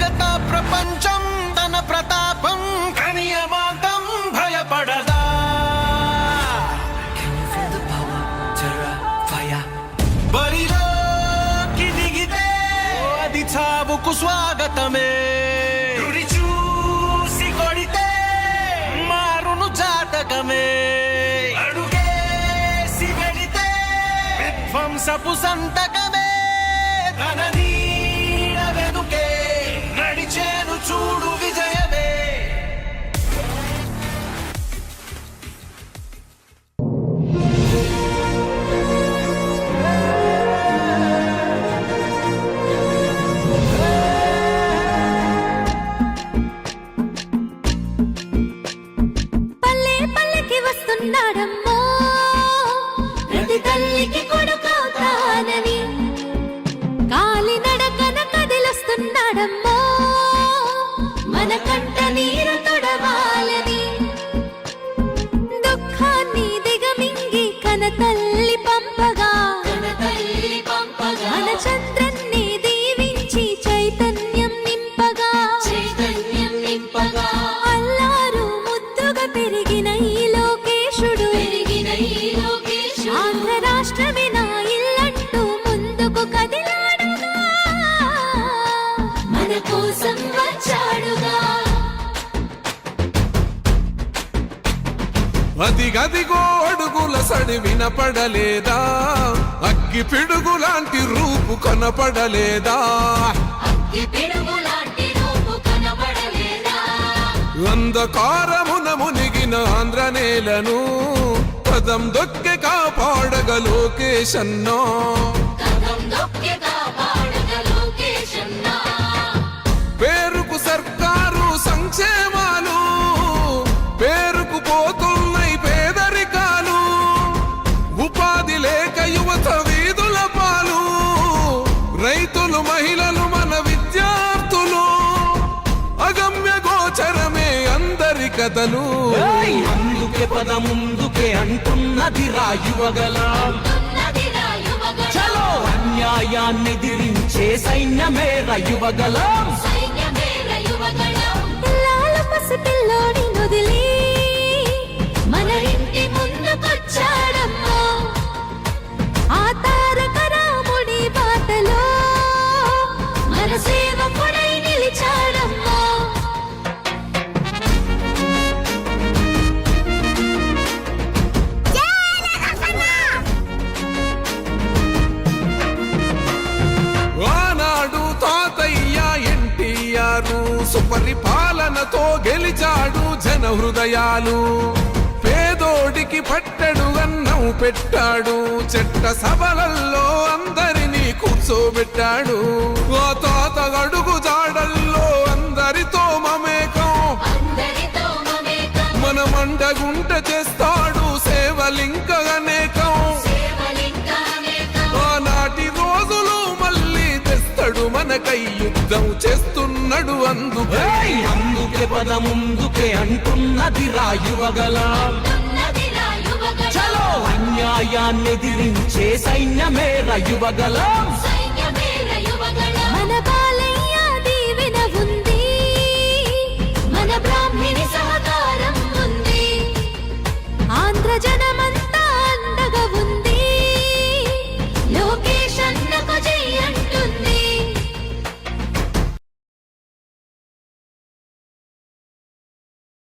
భయత ప్రపంచం తన ప్రతాపం కనియమాంతం భయపడదా. బరిలోకి దిగితే అది చావుకు స్వాగతమే. గురి చూసి కొడితే మారును జాతకమే. అడుగేసి వెడితే విధ్వంసపు సంతకమే. తన నీడ వెనుకే నడిచేను చూడు విజయమే. పల్లె పల్లెకి వస్తున్నాడమ్మో ప్రతి తల్లికి కొడుకవుతానని. కాలి నడకన కదిలొస్తున్నాడమ్మో మన కంట నీరు తొడవాలని. దుఃఖాన్ని దిగమింగి కన తల్లి పంపగా మన చంద్రన్ని దీవించి చైతన్యం నింపగా అల్లారు ముద్దుగా పెరిగిన ఈ లోకేశుడు ఆంధ్ర రాష్ట్రమే నా ఇల్లంటూ ముందుకు కదిలాడుగా మన కోసం వచ్చాడుగా. అదిగదిగో అడుగుల సడి వినపడలేదా, అగ్గి పిడుగులాంటి రూపు కనపడలేదా. అంధకారమున మునిగిన ఆంధ్ర నేలను పదం దొక్కి కాపాడగ లోకేశన్నో. పేరుకు సర్కారు సంక్షేమాలు, పేరుకు పోతున్నాయి పేదరికాలు. ఉపాధి లేక యువత వీధుల పాలు, రైతులు మహిళలు మన విద్యార్థులు. అగమ్య గోచరమే అందరి కథలు. అందుకే పద ముందుకే అంటున్నది రాయువగలం. చలో అన్యాయాన్ని దిరించే సైన్యమే రయువగలం. పిల్లాల పసిపిల్లోని వదిలి మన ఇంటి ముందుకొచ్చాడమ్మో. ఆ తారక రాముడి బాటలో మన సేవకుడై నిలిచాడమ్మో. ఆనాడు తాతయ్య ఎన్టీఆర్ సుపరిపాలనతో గెలిచాడు జన హృదయాలు. పేదోడికి పట్టెడు అన్నం పెట్టాడు, చెట్ట సభలల్లో అందరినీ కూర్చోబెట్టాడు. ఆ తాత అడుగు జాడల్లో అందరితో మమేకం, మన మండగుంట చేస్తాడు సేవలింక అనేకం. ఆనాటి రోజులు మళ్ళీ తెస్తాడు మనకై యుద్ధం చేస్తున్నాడు. అందుకే పద ముందుకే అంటున్నది రాయువగలం. చలో అన్యాయాన్ని దిరించే సైన్యమే రయువగలం. మన